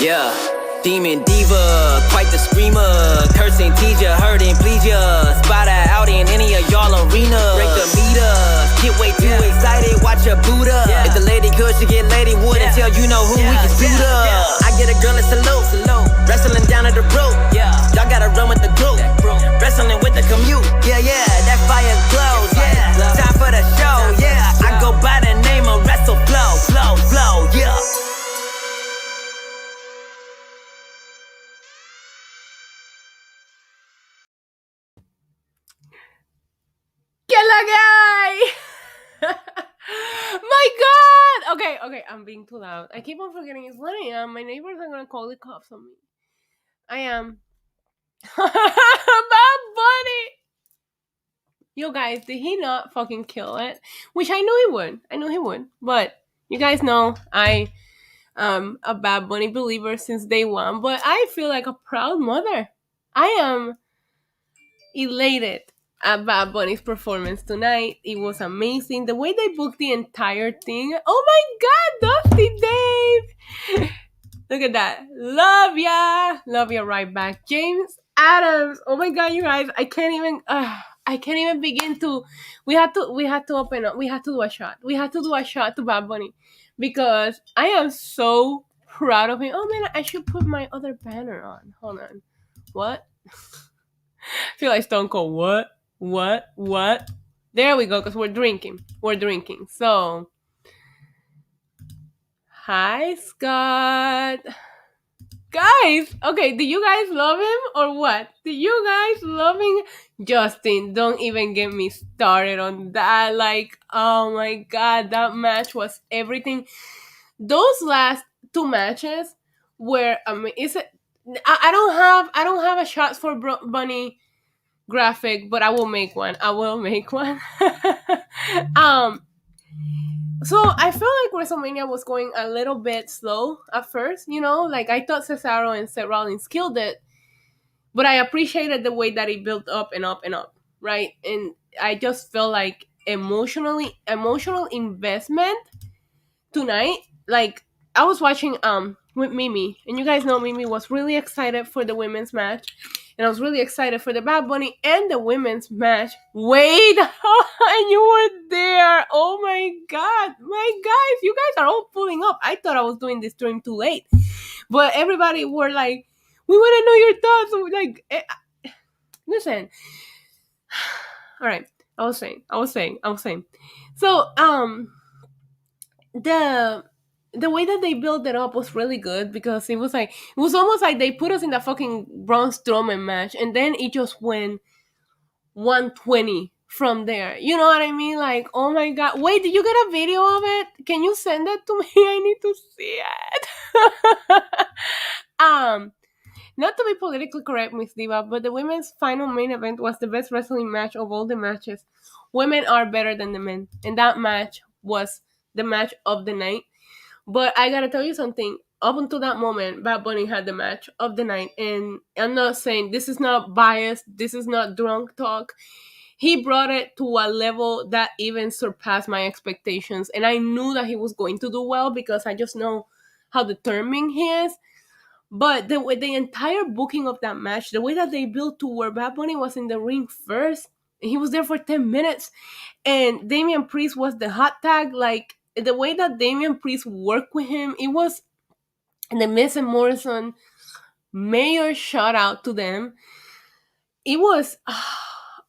Yeah, demon diva, quite the screamer. Cursing, tease ya, hurting, please ya. Spot her out in any of y'all arena. Break the meter, get way too excited, watch her boot up. If the lady good, she get lady wood until you know who we can suit up. I get a girl a salute, wrestling down at the rope. Y'all gotta run with the group, wrestling with the commute. Yeah, that fire glows. Time for the show. I go by the name of Wrestle Flow, yeah. ¿Qué la que hay? My God! Okay, I'm being too loud. I keep on forgetting it's 1 a.m. My neighbors are gonna call the cops on me. I am. Bad Bunny! Yo, guys, did he not fucking kill it? Which I knew he would. But you guys know I am a Bad Bunny believer since day one. But I feel like a proud mother. I am elated at Bad Bunny's performance tonight. It was amazing. The way they booked the entire thing. Oh my God, Dusty Dave! Look at that. Love ya. Love ya right back. James Adams. Oh my God, you guys. I can't even begin to. We had to open up. We had to do a shot. We had to do a shot to Bad Bunny because I am so proud of him. Oh man, I should put my other banner on. Hold on. What? I feel like Stone Cold. What? There we go, because we're drinking. So, hi, Scott. Guys, okay, do you guys love him or what? Do you guys love him? Justin, don't even get me started on that. Like, oh my God, that match was everything. Those last two matches were, I don't have a shot for Bunny graphic, but I will make one. So I felt like WrestleMania was going a little bit slow at first, like I thought Cesaro and Seth Rollins killed it, but I appreciated the way that it built up and up and up, right? And I just felt like emotional investment tonight. Like I was watching with Mimi, and you guys know Mimi was really excited for the women's match, and I was really excited for the Bad Bunny and the women's match. Wait, and you were there. Oh my God, my guys, you guys are all pulling up. I thought I was doing this stream too late, but everybody were like, "We want to know your thoughts." Like, listen. All right, I was saying. So, the way that they built it up was really good because it was almost like they put us in the fucking Braun Strowman match and then it just went 120 from there. You know what I mean? Like, oh my God. Wait, did you get a video of it? Can you send it to me? I need to see it. Not to be politically correct, Miss Diva, but the women's final main event was the best wrestling match of all the matches. Women are better than the men, and that match was the match of the night. But I gotta tell you something. Up until that moment, Bad Bunny had the match of the night, and I'm not saying this is not biased. This is not drunk talk. He brought it to a level that even surpassed my expectations, and I knew that he was going to do well because I just know how determined he is. But the entire booking of that match, the way that they built to where Bad Bunny was in the ring first, and he was there for 10 minutes, and Damian Priest was the hot tag, like the way that Damian Priest worked with him, it was, and the Miz and Morrison, major shout out to them. It was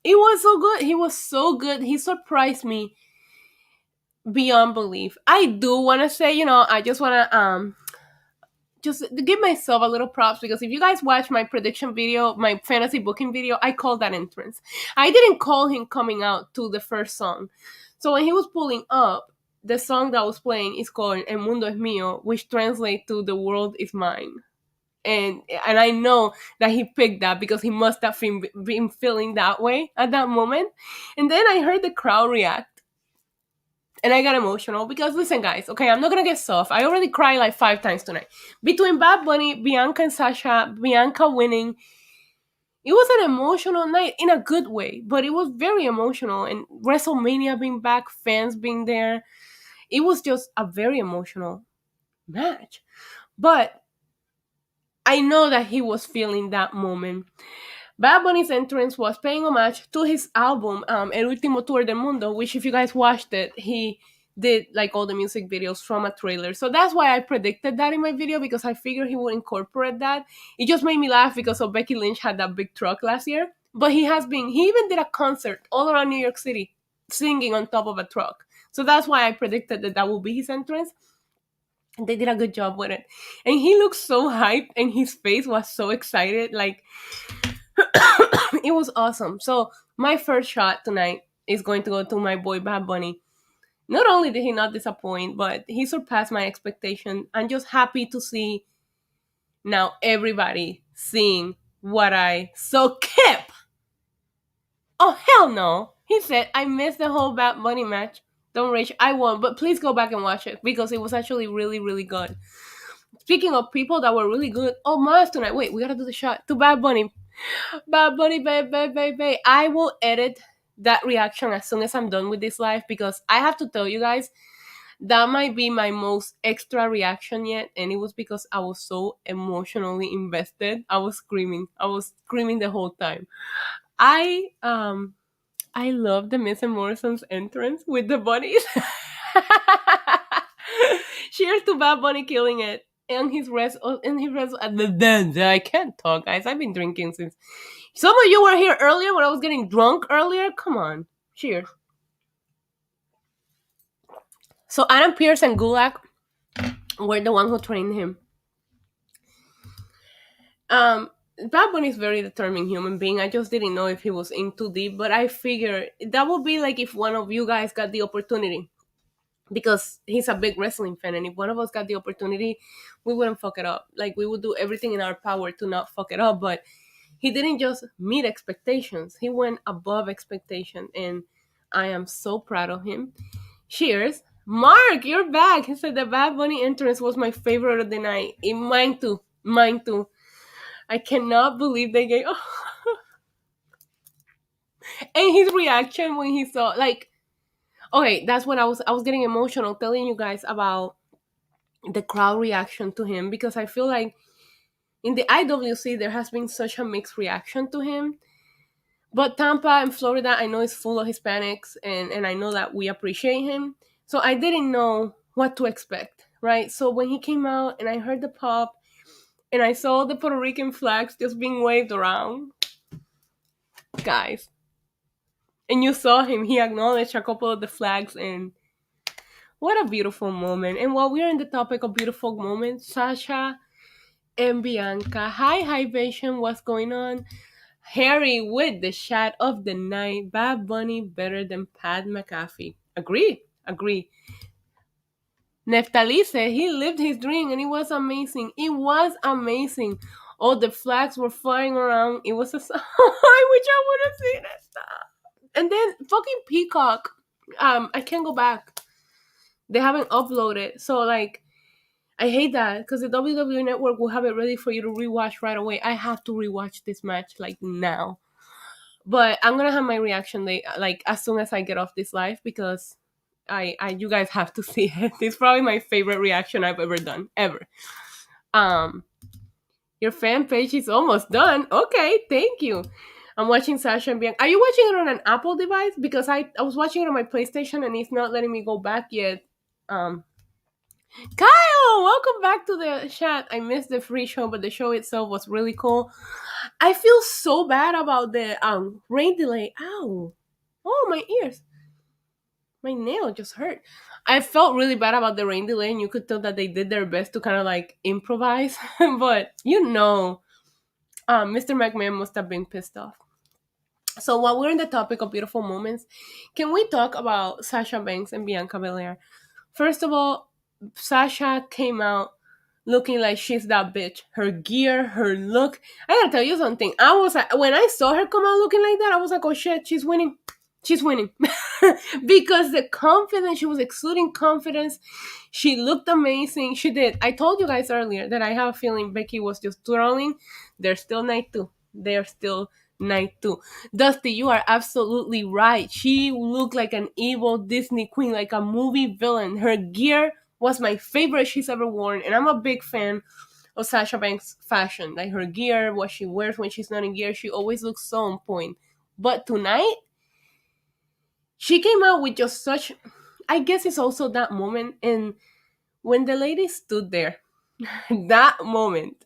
so good. He was so good. He surprised me beyond belief. I do want to say, I just want to just give myself a little props because if you guys watch my prediction video, my fantasy booking video, I called that entrance. I didn't call him coming out to the first song. So when he was pulling up, the song that was playing is called El Mundo Es Mío, which translates to The World Is Mine. And I know that he picked that because he must have been feeling that way at that moment. And then I heard the crowd react. And I got emotional because, listen, guys, okay, I'm not going to get soft. I already cried like 5 times tonight. Between Bad Bunny, Bianca and Sasha, Bianca winning, it was an emotional night in a good way, but it was very emotional. And WrestleMania being back, fans being there, it was just a very emotional match. But I know that he was feeling that moment. Bad Bunny's entrance was paying homage to his album, El Último Tour del Mundo, which, if you guys watched it, he did like all the music videos from a trailer. So that's why I predicted that in my video, because I figured he would incorporate that. It just made me laugh because of Becky Lynch had that big truck last year. But he even did a concert all around New York City singing on top of a truck. So that's why I predicted that that would be his entrance. They did a good job with it. And he looked so hyped and his face was so excited. Like, it was awesome. So my first shot tonight is going to go to my boy Bad Bunny. Not only did he not disappoint, but he surpassed my expectation. I'm just happy to see now everybody seeing what I so kept. Oh, hell no. He said, I missed the whole Bad Bunny match. Don't rage. I won, but please go back and watch it because it was actually really, really good. Speaking of people that were really good, oh, Mars tonight. Wait, we gotta do the shot to Bad Bunny. Bad Bunny, babe. I will edit that reaction as soon as I'm done with this live because I have to tell you guys that might be my most extra reaction yet, and it was because I was so emotionally invested. I was screaming the whole time. I love the Miss and Morrison's entrance with the bunnies. Cheers to Bad Bunny killing it. And his rest at the dance. I can't talk, guys. I've been drinking since. Some of you were here earlier when I was getting drunk earlier. Come on. Cheers. So Adam Pearce and Gulak were the one who trained him. Bad Bunny is a very determined human being. I just didn't know if he was in too deep, but I figured that would be like if one of you guys got the opportunity, because he's a big wrestling fan, and if one of us got the opportunity, we wouldn't fuck it up. Like, we would do everything in our power to not fuck it up, but he didn't just meet expectations. He went above expectation, and I am so proud of him. Cheers. Mark, you're back. He said the Bad Bunny entrance was my favorite of the night. Mine too. Mine too. I cannot believe they gave. Oh. And his reaction when he saw, like, okay, that's when I was getting emotional telling you guys about the crowd reaction to him, because I feel like in the IWC there has been such a mixed reaction to him. But Tampa and Florida, I know, is full of Hispanics, and I know that we appreciate him. So I didn't know what to expect, right? So when he came out and I heard the pop and I saw the Puerto Rican flags just being waved around, guys, and you saw him, he acknowledged a couple of the flags, and what a beautiful moment. And while we're in the topic of beautiful moments, Sasha and Bianca, hi Hibation, what's going on? Harry with the shot of the night. Bad Bunny better than Pat McAfee. Agree. Neftali said he lived his dream and it was amazing. It was amazing. All the flags were flying around. It was I wish I would have seen it. And then fucking Peacock. I can't go back. They haven't uploaded. So, like, I hate that because the WWE Network will have it ready for you to rewatch right away. I have to rewatch this match like now. But I'm gonna have my reaction like as soon as I get off this live, because I you guys have to see it. It's probably my favorite reaction I've ever done, ever. Your fan page is almost done. Okay, thank you. I'm watching Sasha and Bianca. Are you watching it on an Apple device? Because I was watching it on my PlayStation and it's not letting me go back yet. Kyle, welcome back to the chat. I missed the free show, but the show itself was really cool. I feel so bad about the rain delay. Ow. Oh, my ears. My nail just hurt. I felt really bad about the rain delay, and you could tell that they did their best to kind of like improvise. But Mr. McMahon must have been pissed off. So while we're in the topic of beautiful moments, can we talk about Sasha Banks and Bianca Belair? First of all, Sasha came out looking like she's that bitch. Her gear, her look. I gotta tell you something. I was like, when I saw her come out looking like that, I was like, oh shit, she's winning. She's winning. Because the confidence, she was exuding confidence. She looked amazing. She did. I told you guys earlier that I have a feeling Becky was just trolling. They're still night two. Dusty, you are absolutely right. She looked like an evil Disney queen, like a movie villain. Her gear was my favorite she's ever worn, and I'm a big fan of Sasha Banks' fashion, like her gear, what she wears when she's not in gear. She always looks so on point. But tonight, she came out with just such. I guess it's also that moment, and when the lady stood there, that moment,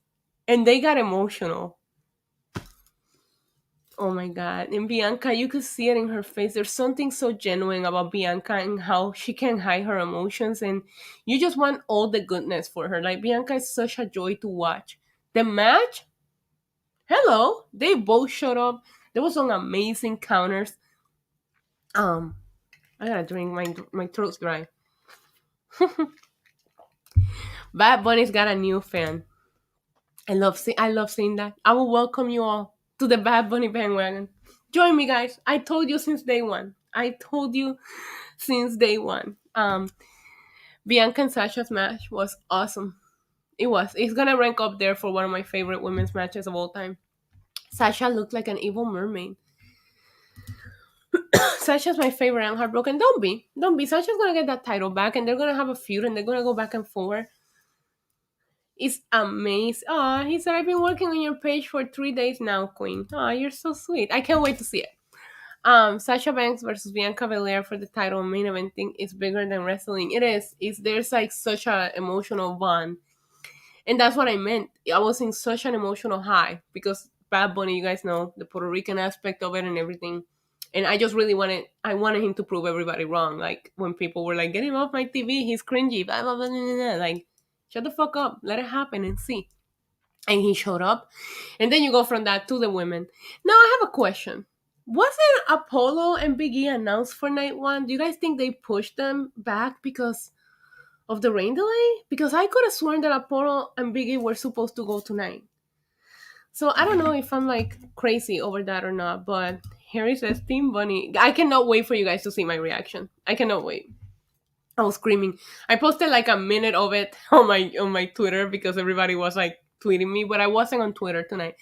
and they got emotional. Oh my god. And Bianca, you could see it in her face. There's something so genuine about Bianca and how she can hide her emotions, and you just want all the goodness for her. Like Bianca is such a joy to watch. The match, hello. They both showed up. There was some amazing counters. Um, I gotta drink, my throat's dry. Bad Bunny's got a new fan. I love seeing that. I will welcome you all to the Bad Bunny bandwagon. Join me, guys. I told you since day one. I told you since day one. Bianca and Sasha's match was awesome. It was. It's gonna rank up there for one of my favorite women's matches of all time. Sasha looked like an evil mermaid. Sasha's my favorite and heartbroken. Don't be. Sasha's gonna get that title back, and they're gonna have a feud, and they're gonna go back and forth. It's amazing. Aw, he said, I've been working on your page for 3 days now, Queen. Aw, you're so sweet. I can't wait to see it. Sasha Banks versus Bianca Belair for the title main event thing is bigger than wrestling. It is. It's there's like such a emotional bond. And that's what I meant. I was in such an emotional high because Bad Bunny, you guys know, the Puerto Rican aspect of it and everything. And I just really wanted him to prove everybody wrong. Like when people were like, get him off my TV, he's cringy, blah, blah, blah, blah, blah, blah. Like, shut the fuck up, let it happen and see. And he showed up. And then you go from that to the women. Now I have a question. Wasn't Apollo and Big E announced for night one? Do you guys think they pushed them back because of the rain delay? Because I could have sworn that Apollo and Big E were supposed to go tonight. So I don't know if I'm like crazy over that or not, but Harry says Team Bunny. I cannot wait for you guys to see my reaction. I cannot wait. I was screaming. I posted like a minute of it on my Twitter because everybody was like tweeting me, but I wasn't on Twitter tonight.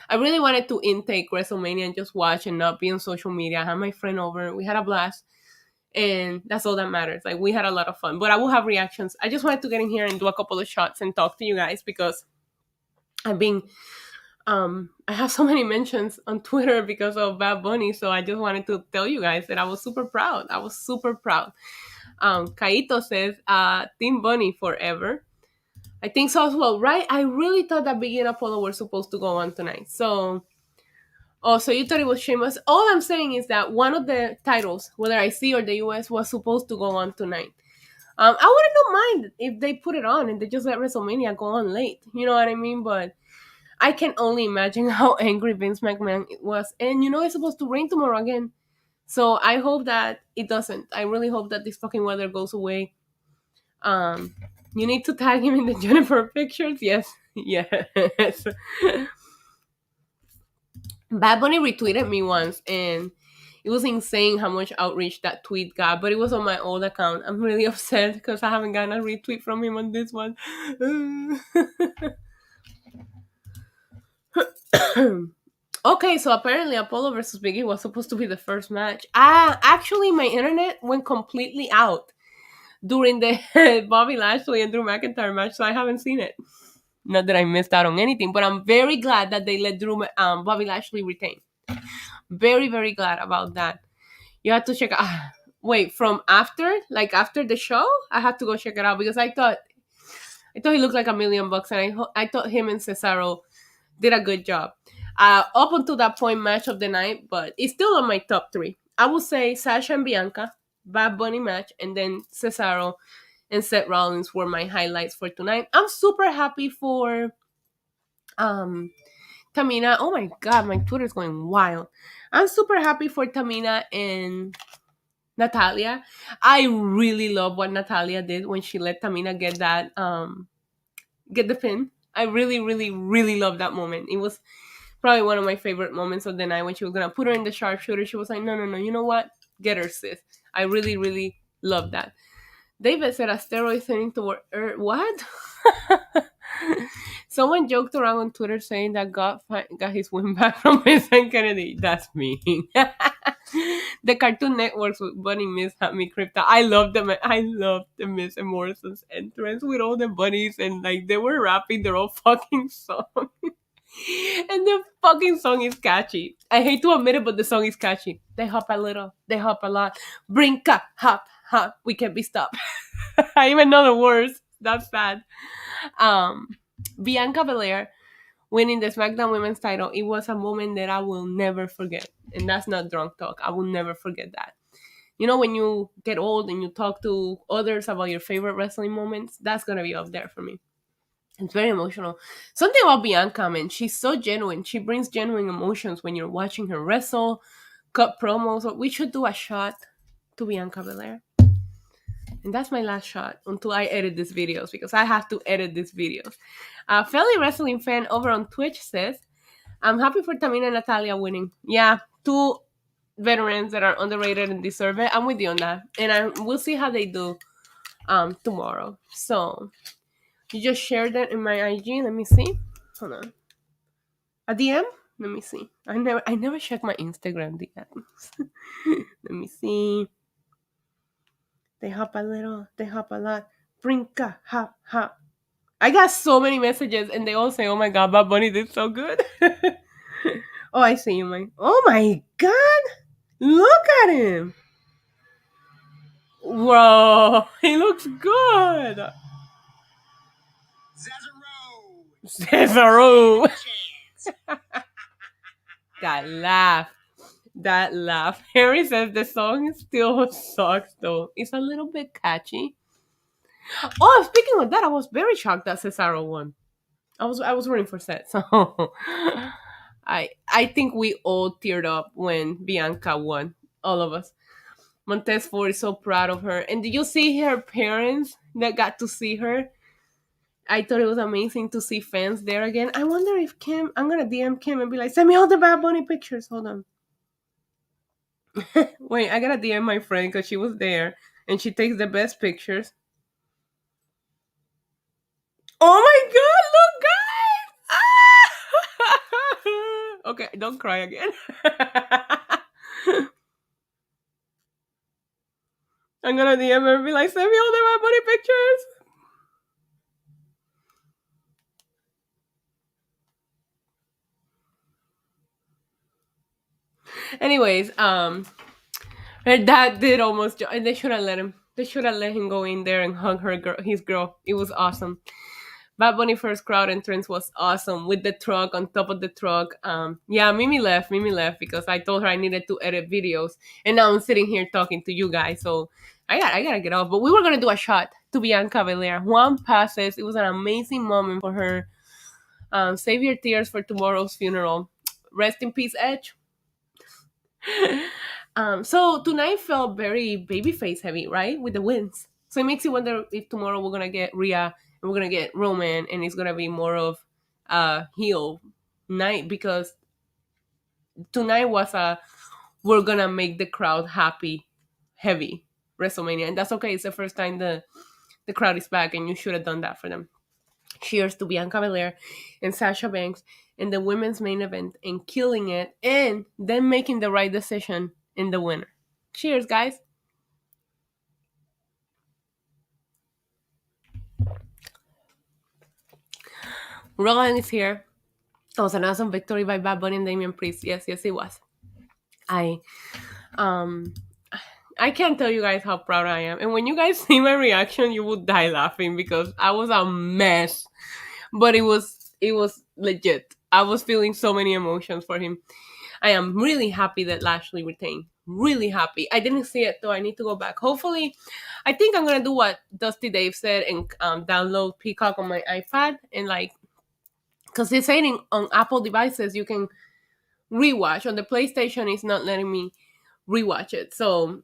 I really wanted to intake Wrestlemania and just watch and not be on social media. I had my friend over. We had a blast. And that's all that matters. Like, we had a lot of fun. But I will have reactions. I just wanted to get in here and do a couple of shots and talk to you guys because I've been... I have so many mentions on Twitter because of Bad Bunny. So I just wanted to tell you guys that I was super proud. I was super proud. Kaito says, Team Bunny forever. I think so as well, right? I really thought that Big E and Apollo were supposed to go on tonight. So, so you thought it was Sheamus. All I'm saying is that one of the titles, whether IC or the US, was supposed to go on tonight. I wouldn't not mind if they put it on and they just let WrestleMania go on late. You know what I mean? But I can only imagine how angry Vince McMahon was. And you know it's supposed to rain tomorrow again. So I hope that it doesn't. I really hope that this fucking weather goes away. You need to tag him in the Jennifer pictures. Yes. Yes. Bad Bunny retweeted me once and it was insane how much outreach that tweet got, but it was on my old account. I'm really upset because I haven't gotten a retweet from him on this one. Okay, so apparently Apollo versus Biggie was supposed to be the first match. Actually, my internet went completely out during the Bobby Lashley and Drew McIntyre match, so I haven't seen it. Not that I missed out on anything, but I'm very glad that they let Bobby Lashley retain. Very, very glad about that. You have to check out. Wait, from after the show, I had to go check it out because I thought he looked like $1,000,000, and I thought him and Cesaro did a good job. Up until that point, match of the night, but it's still on my top 3. I would say Sasha and Bianca, Bad Bunny match, and then Cesaro and Seth Rollins were my highlights for tonight. I'm super happy for Tamina. Oh my god, my Twitter's going wild. I'm super happy for Tamina and Natalia. I really love what Natalia did when she let Tamina get that get the pin. I really, really, really love that moment. It was probably one of my favorite moments of the night when she was gonna put her in the sharpshooter. She was like, no, you know what? Get her, sis. I really, really love that. David said asteroid heading toward Earth. What? Someone joked around on Twitter saying that God got his win back from Vincent Kennedy. That's me. The Cartoon Networks with Bunny Miss had me creeped out. I love them. I love the Miss and Morrison's entrance with all the bunnies and like they were rapping their own fucking song. And the fucking song is catchy. I hate to admit it, but the song is catchy. They hop a little, they hop a lot. Brinca, hop, hop, we can't be stopped. I even know the words. That's sad. Um, Bianca Belair winning the SmackDown Women's title, it was a moment that I will never forget. And that's not drunk talk. I will never forget that. You know, when you get old and you talk to others about your favorite wrestling moments, that's going to be up there for me. It's very emotional. Something about Bianca, man, she's so genuine. She brings genuine emotions when you're watching her wrestle, cut promos. We should do a shot to Bianca Belair. And that's my last shot until I edit these videos because I have to edit these videos. A fellow wrestling fan over on Twitch says, I'm happy for Tamina and Natalia winning. Yeah, two veterans that are underrated and deserve it. I'm with you on that. And we'll see how they do tomorrow. So you just shared that in my IG. Let me see. Hold on. A DM? Let me see. I never check my Instagram DMs. Let me see. They hop a little, they hop a lot. Brinca, hop, hop. I got so many messages and they all say, oh my god, Bad Bunny did so good. Oh, I see you, man. Oh my god! Look at him! Whoa, he looks good! Cesaro! That laugh. That laugh. Harry says the song still sucks though. It's a little bit catchy. Oh, speaking of that, I was very shocked that Cesaro won. I was rooting for Seth, so I think we all teared up when Bianca won. All of us. Montez Ford is so proud of her. And did you see her parents that got to see her? I thought it was amazing to see fans there again. I wonder if Kim, I'm gonna DM Kim and be like, send me all the Bad Bunny pictures. Hold on. Wait, I gotta DM my friend because she was there and she takes the best pictures. Oh my god, look, guys! Ah! Okay, don't cry again. I'm gonna DM her and be like, send me all the Bad Bunny pictures. Anyways, her dad did almost, and they should have let him. They should have let him go in there and hug his girl. It was awesome. Bad Bunny first crowd entrance was awesome with the truck on top of the truck. Yeah, Mimi left. Mimi left because I told her I needed to edit videos, and now I'm sitting here talking to you guys. So I gotta get off. But we were gonna do a shot to Bianca Belair. Juan passes. It was an amazing moment for her. Save your tears for tomorrow's funeral. Rest in peace, Edge. So tonight felt very babyface heavy, right? With the wins. So it makes you wonder if tomorrow we're gonna get Rhea and we're gonna get Roman and it's gonna be more of a heel night because tonight was a we're gonna make the crowd happy heavy WrestleMania. And that's okay. It's the first time the crowd is back and you should have done that for them. Cheers to Bianca Belair and Sasha Banks in the women's main event and killing it and then making the right decision in the winner. Cheers, guys. Roland is here. It was an awesome victory by Bad Bunny and Damian Priest. Yes, yes, it was. I can't tell you guys how proud I am. And when you guys see my reaction, you will die laughing because I was a mess. But it was legit. I was feeling so many emotions for him. I am really happy that Lashley retained. Really happy. I didn't see it though. I need to go back. Hopefully, I think I'm gonna do what Dusty Dave said and download Peacock on my iPad and like, because it's saying on Apple devices you can rewatch. On the PlayStation, it's not letting me rewatch it. So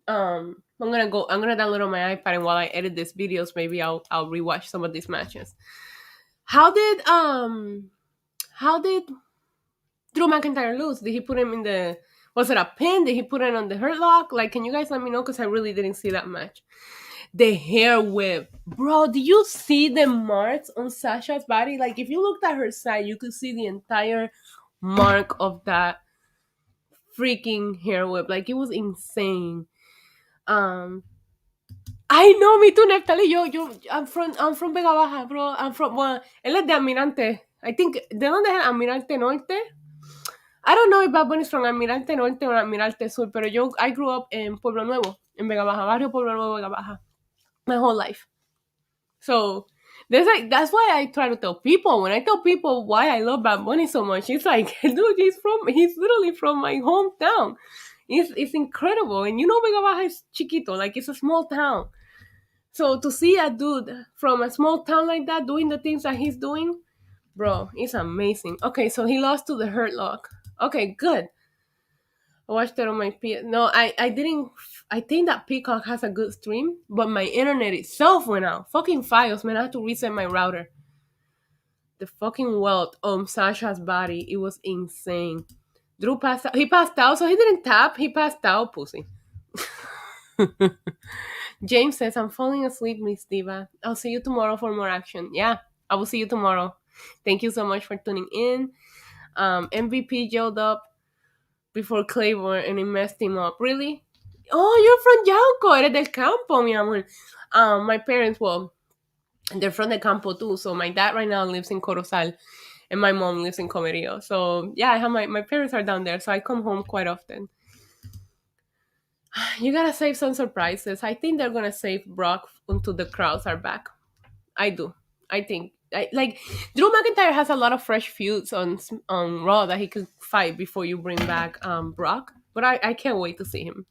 I'm gonna download on my iPad and while I edit these videos, maybe I'll rewatch some of these matches. How did Drew McIntyre lose? Did he put him in the... Was it a pin? Did he put it on the hurt lock? Like, can you guys let me know? Because I really didn't see that match. The hair whip. Bro, did you see the marks on Sasha's body? Like, if you looked at her side, you could see the entire mark of that freaking hair whip. Like it was insane. Um, I know, me too, Neftali. I'm from Vega Baja, bro. I'm from, well, él es de Almirante. I think, ¿de dónde es Almirante Norte? I don't know if Bad Bunny is from Almirante Norte or Almirante Sur, pero I grew up in Pueblo Nuevo, in Vega Baja, Barrio Pueblo Nuevo, Vega Baja, my whole life. So that's why I try to tell people. When I tell people why I love Bad Bunny so much, it's like, dude, he's literally from my hometown. It's incredible, and Vega Baja is chiquito, like it's a small town. So to see a dude from a small town like that doing the things that he's doing, bro, it's amazing. Okay, so he lost to the Hurt Lock. Okay, good. I watched it on my No, I didn't. I think that Peacock has a good stream, but my internet itself went out. Fucking files, man. I had to reset my router. The fucking wealth on Sasha's body, it was insane. Drew passed out. He passed out, so he didn't tap. He passed out, pussy. James says, I'm falling asleep, Miss Diva. I'll see you tomorrow for more action. Yeah, I will see you tomorrow. Thank you so much for tuning in. MVP jailed up before Claiborne and he messed him up. Really? Oh, you're from Yauco. Eres del campo, mi amor. My parents, well, they're from the campo too. So my dad right now lives in Corozal and my mom lives in Comerío. So yeah, I have my parents are down there. So I come home quite often. You gotta save some surprises. I think they're gonna save Brock until the crowds are back. I do. I think like Drew McIntyre has a lot of fresh feuds on Raw that he could fight before you bring back Brock. But I can't wait to see him.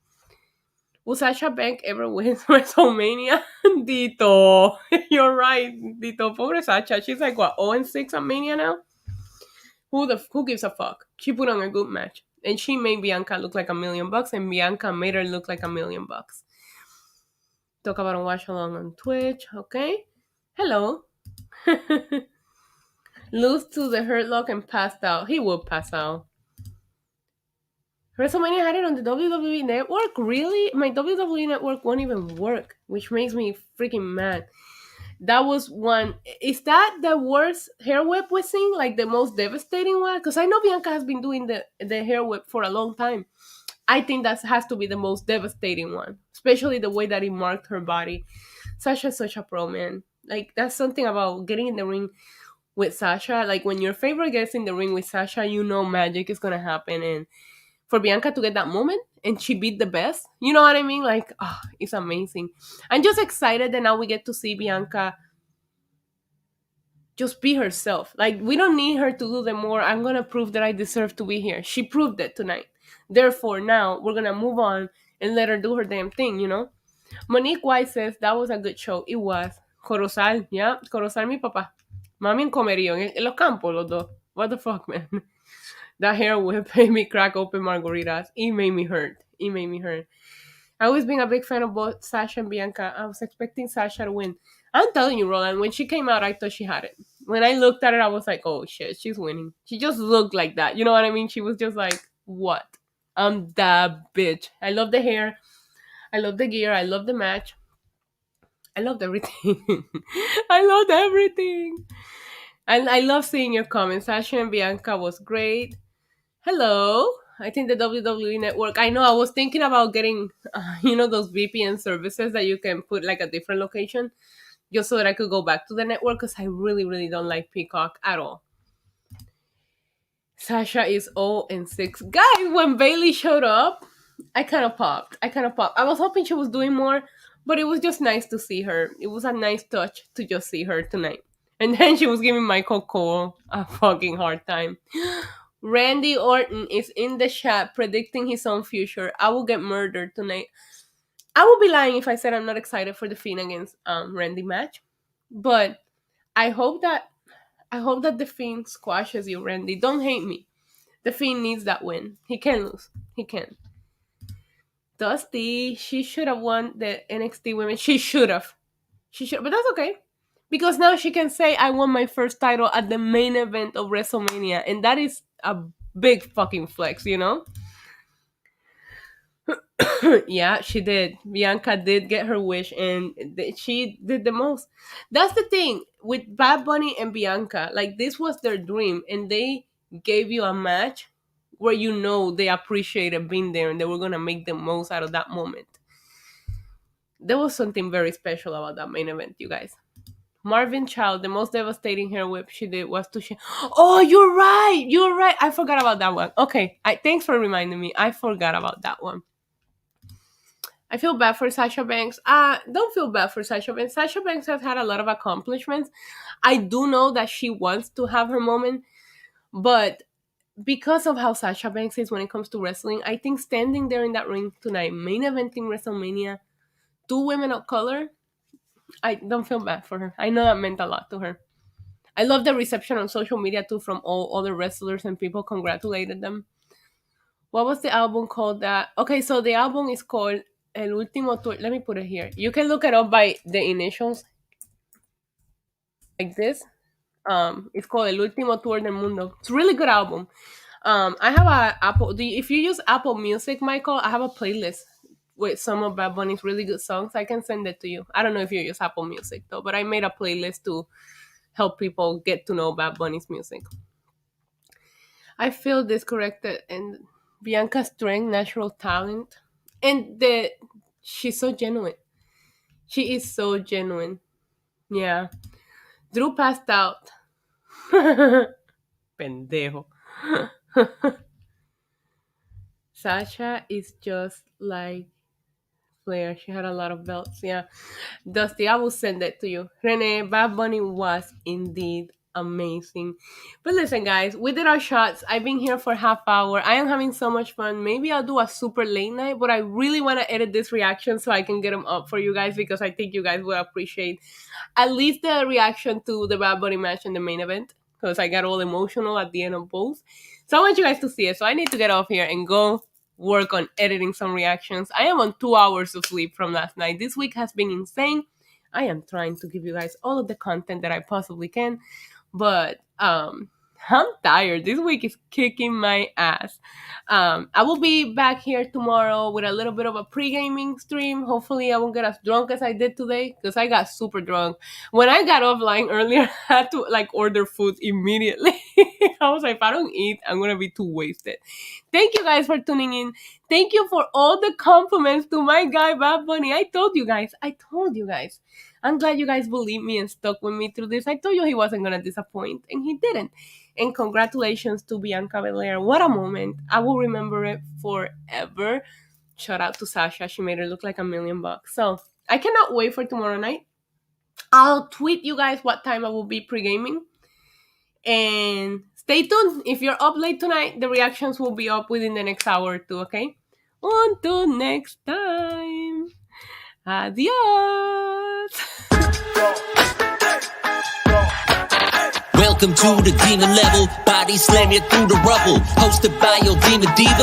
Will Sasha Bank ever win WrestleMania? Dito, you're right. Dito, pobre Sasha. She's like what 0-6 on Mania now. Who gives a fuck? She put on a good match, and she made Bianca look like $1,000,000, and Bianca made her look like $1,000,000. Talk about a watch along on Twitch, okay? Hello. Lose to the Hurt Lock and passed out. He would pass out. WrestleMania had it on the WWE Network? Really? My WWE Network won't even work, which makes me freaking mad. That was one. Is that the worst hair whip we've seen? Like the most devastating one? Because I know Bianca has been doing the hair whip for a long time. I think that has to be the most devastating one, especially the way that it marked her body. Sasha's such a pro, man. Like, that's something about getting in the ring with Sasha. Like, when your favorite gets in the ring with Sasha, you know magic is going to happen. And for Bianca to get that moment and she beat the best, you know what I mean? Like, oh, it's amazing. I'm just excited that now we get to see Bianca just be herself. Like, we don't need her to do the more, I'm going to prove that I deserve to be here. She proved it tonight. Therefore, now we're going to move on and let her do her damn thing, you know? Monique White says, that was a good show. It was. Corozal, yeah. Corozal, mi papá. Mami en Comerío, en los campos, los dos. What the fuck, man? That hair whip made me crack open margaritas. It made me hurt. It made me hurt. I always been a big fan of both Sasha and Bianca. I was expecting Sasha to win. I'm telling you, Roland, when she came out, I thought she had it. When I looked at her, I was like, oh shit, she's winning. She just looked like that. You know what I mean? She was just like, what? I'm that bitch. I love the hair. I love the gear. I love the match. I loved everything. I loved everything. And I love seeing your comments. Sasha and Bianca was great. Hello. I think the WWE Network. I know I was thinking about getting, those VPN services that you can put like a different location just so that I could go back to the network because I really, really don't like Peacock at all. Sasha is 0-6. Guys, when Bailey showed up, I kind of popped. I was hoping she was doing more, but it was just nice to see her. It was a nice touch to just see her tonight. And then she was giving Michael Cole a fucking hard time. Randy Orton is in the chat predicting his own future. I will get murdered tonight. I would be lying if I said I'm not excited for the Fiend against Randy match. But I hope that the Fiend squashes you, Randy. Don't hate me. The Fiend needs that win. He can lose. He can. Dusty, she should have won the NXT Women. She should have. But that's okay. Because now she can say, I won my first title at the main event of WrestleMania. And that is a big fucking flex, you know? Yeah, she did. Bianca did get her wish and she did the most. That's the thing with Bad Bunny and Bianca. Like, this was their dream and they gave you a match where you know they appreciated being there and they were gonna make the most out of that moment. There was something very special about that main event, you guys. Marvin Child, the most devastating hair whip she did was to Oh, you're right. I forgot about that one. Okay, thanks for reminding me. I forgot about that one. I feel bad for Sasha Banks. Don't feel bad for Sasha Banks. Sasha Banks has had a lot of accomplishments. I do know that she wants to have her moment, but because of how Sasha Banks is when it comes to wrestling, I think standing there in that ring tonight, main eventing WrestleMania, 2 women of color, I don't feel bad for her. I know that meant a lot to her. I love the reception on social media too from all other wrestlers and people congratulated them. What was the album called that? Okay, so the album is called El Último Tour. Let me put it here. You can look it up by the initials like this. It's called El Último Tour del Mundo. It's a really good album. I have a Apple. If you use Apple Music, Michael, I have a playlist with some of Bad Bunny's really good songs. I can send it to you. I don't know if you use Apple Music though, but I made a playlist to help people get to know Bad Bunny's music. I feel disconnected and Bianca's strength, natural talent, and she's so genuine. She is so genuine. Yeah. Drew passed out. Pendejo. Sasha is just like Flair. She had a lot of belts. Yeah. Dusty, I will send it to you. Renee, Bad Bunny was indeed amazing. But listen, guys, we did our shots. I've been here for half hour. I am having so much fun. Maybe I'll do a super late night, but I really want to edit this reaction so I can get them up for you guys because I think you guys will appreciate at least the reaction to the Bad Bunny match and the main event because I got all emotional at the end of both. So I want you guys to see it. So I need to get off here and go work on editing some reactions. I am on 2 hours of sleep from last night. This week has been insane. I am trying to give you guys all of the content that I possibly can, but I'm tired. This week is kicking my ass. I will be back here tomorrow with a little bit of a pre-gaming stream. Hopefully I won't get as drunk as I did today because I got super drunk. When I got offline earlier, I had to order food immediately. I was like, if I don't eat, I'm going to be too wasted. Thank you guys for tuning in. Thank you for all the compliments to my guy, Bad Bunny. I told you guys. I'm glad you guys believed me and stuck with me through this. I told you he wasn't going to disappoint, and he didn't. And congratulations to Bianca Belair. What a moment. I will remember it forever. Shout out to Sasha. She made her look like $1 million. So I cannot wait for tomorrow night. I'll tweet you guys what time I will be pre-gaming. And stay tuned. If you're up late tonight, the reactions will be up within the next hour or two, okay? Until next time. Adios. Welcome to the demon level. Body slam you through the rubble. Hosted by your demon diva.